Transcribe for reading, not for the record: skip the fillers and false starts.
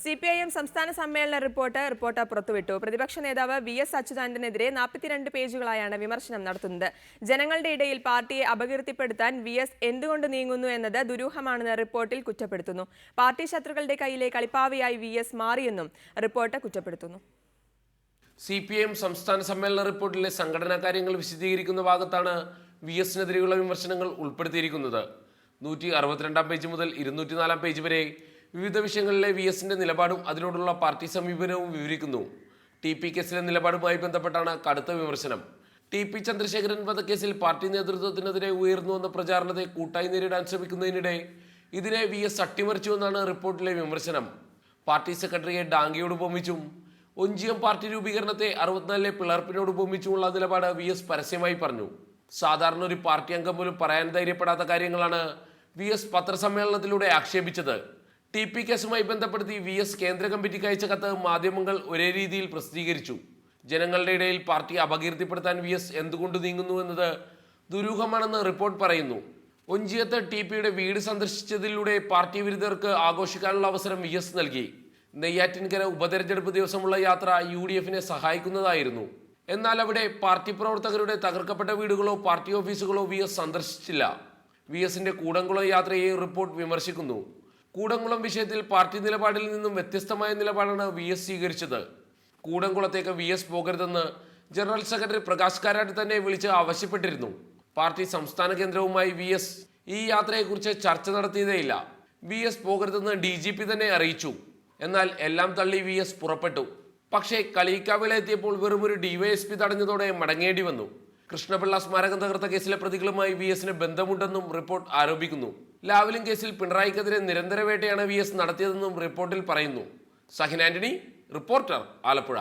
CPIM സംസ്ഥാന സമ്മേളന report പുറത്തുവിട്ടു. പ്രതിപക്ഷ നേതാവ് VS അച്യുതാനന്ദനെതിരെ 42 പേജുകളായാണ് വിമർശനം നടത്തുന്നത്. ജനങ്ങളുടെ ഇടയിൽ പാർട്ടിയെ അപകീർത്തിപ്പെടുത്താൻ VS എന്തുകൊണ്ട് നീങ്ങുന്നു എന്നത് ദുരൂഹമാണെന്ന് റിപ്പോർട്ടിൽ കുറ്റപ്പെടുത്തുന്നു. പാർട്ടി ശത്രുക്കളുടെ കയ്യിലെ കളിപ്പാവയായി VS മാറിയെന്നും റിപ്പോർട്ട് കുറ്റപ്പെടുത്തുന്നു. CPIM സംസ്ഥാന സമ്മേളന റിപ്പോർട്ടിലെ സംഘടനാ കാര്യങ്ങൾ വിശദീകരിക്കുന്ന ഭാഗത്താണ് VSനെതിരെയുള്ള വിമർശനങ്ങൾ ഉൾപ്പെടുത്തിയിരിക്കുന്നത്. 162 പേജ് മുതൽ 204 പേജ് വരെ വിവിധ വിഷയങ്ങളിലെ VSന്റെ നിലപാടും അതിനോടുള്ള പാർട്ടി സമീപനവും വിവരിക്കുന്നു. TP കേസിലെ നിലപാടുമായി ബന്ധപ്പെട്ടാണ് കടുത്ത വിമർശനം. TP ചന്ദ്രശേഖരൻ വധക്കേസിൽ പാർട്ടി നേതൃത്വത്തിനെതിരെ ഉയർന്നു വന്ന പ്രചാരണത്തെ കൂട്ടായി നേരിടാൻ ശ്രമിക്കുന്നതിനിടെ ഇതിനെ VS അട്ടിമറിച്ചുവെന്നാണ് റിപ്പോർട്ടിലെ വിമർശനം. പാർട്ടി സെക്രട്ടറിയെ ഡാംഗിയോട് ഉപമിച്ചും ഒഞ്ചിയം പാർട്ടി രൂപീകരണത്തെ 64 പിളർപ്പിനോട് ഉപമിച്ചുമുള്ള നിലപാട് VS പരസ്യമായി പറഞ്ഞു. സാധാരണ ഒരു പാർട്ടി അംഗം പോലും പറയാൻ ധൈര്യപ്പെടാത്ത കാര്യങ്ങളാണ് VS പത്രസമ്മേളനത്തിലൂടെ ആക്ഷേപിച്ചത്. TP കേസുമായി ബന്ധപ്പെടുത്തി VS കേന്ദ്ര കമ്മിറ്റിക്ക് അയച്ച കത്ത് മാധ്യമങ്ങൾ ഒരേ രീതിയിൽ പ്രസിദ്ധീകരിച്ചു. ജനങ്ങളുടെ ഇടയിൽ പാർട്ടി അപകീർത്തിപ്പെടുത്താൻ VS എന്തുകൊണ്ട് നീങ്ങുന്നു എന്നത് ദുരൂഹമാണെന്ന് റിപ്പോർട്ട് പറയുന്നു. ഒഞ്ചിയത്ത് TPയുടെ വീട് സന്ദർശിച്ചതിലൂടെ പാർട്ടി വിരുദ്ധർക്ക് ആഘോഷിക്കാനുള്ള അവസരം VS നൽകി. നെയ്യാറ്റിൻകര ഉപതെരഞ്ഞെടുപ്പ് ദിവസമുള്ള യാത്ര UDFനെ സഹായിക്കുന്നതായിരുന്നു. എന്നാൽ അവിടെ പാർട്ടി പ്രവർത്തകരുടെ തകർക്കപ്പെട്ട വീടുകളോ പാർട്ടി ഓഫീസുകളോ VS സന്ദർശിച്ചില്ല. VSന്റെ കൂടംകുളം യാത്രയെ റിപ്പോർട്ട് വിമർശിക്കുന്നു. കൂടംകുളം വിഷയത്തിൽ പാർട്ടി നിലപാടിൽ നിന്നും വ്യത്യസ്തമായ നിലപാടാണ് VS സ്വീകരിച്ചത്. കൂടംകുളത്തേക്ക് VS പോകരുതെന്ന് ജനറൽ സെക്രട്ടറി പ്രകാശ് കാരാട്ട് തന്നെ വിളിച്ച് ആവശ്യപ്പെട്ടിരുന്നു. പാർട്ടി സംസ്ഥാന കേന്ദ്രവുമായി VS ഈ യാത്രയെക്കുറിച്ച് ചർച്ച നടത്തിയതേയില്ല. VS പോകരുതെന്ന് DGP തന്നെ അറിയിച്ചു. എന്നാൽ എല്ലാം തള്ളി VS പുറപ്പെട്ടു. പക്ഷേ കളിയിക്കാവിളെത്തിയപ്പോൾ വെറുമൊരു DYSP തടഞ്ഞതോടെ മടങ്ങേണ്ടി വന്നു. കൃഷ്ണപിള്ള സ്മാരകം തകർത്ത കേസിലെ പ്രതികളുമായി VSന് ബന്ധമുണ്ടെന്നും റിപ്പോർട്ട് ആരോപിക്കുന്നു. ലാവ്ലിൻ കേസിൽ പിണറായിക്കെതിരെ നിരന്തര വേട്ടയാണ് VS നടത്തിയതെന്നും റിപ്പോർട്ടിൽ പറയുന്നു. സഹിൻ ആന്റണി, റിപ്പോർട്ടർ, ആലപ്പുഴ.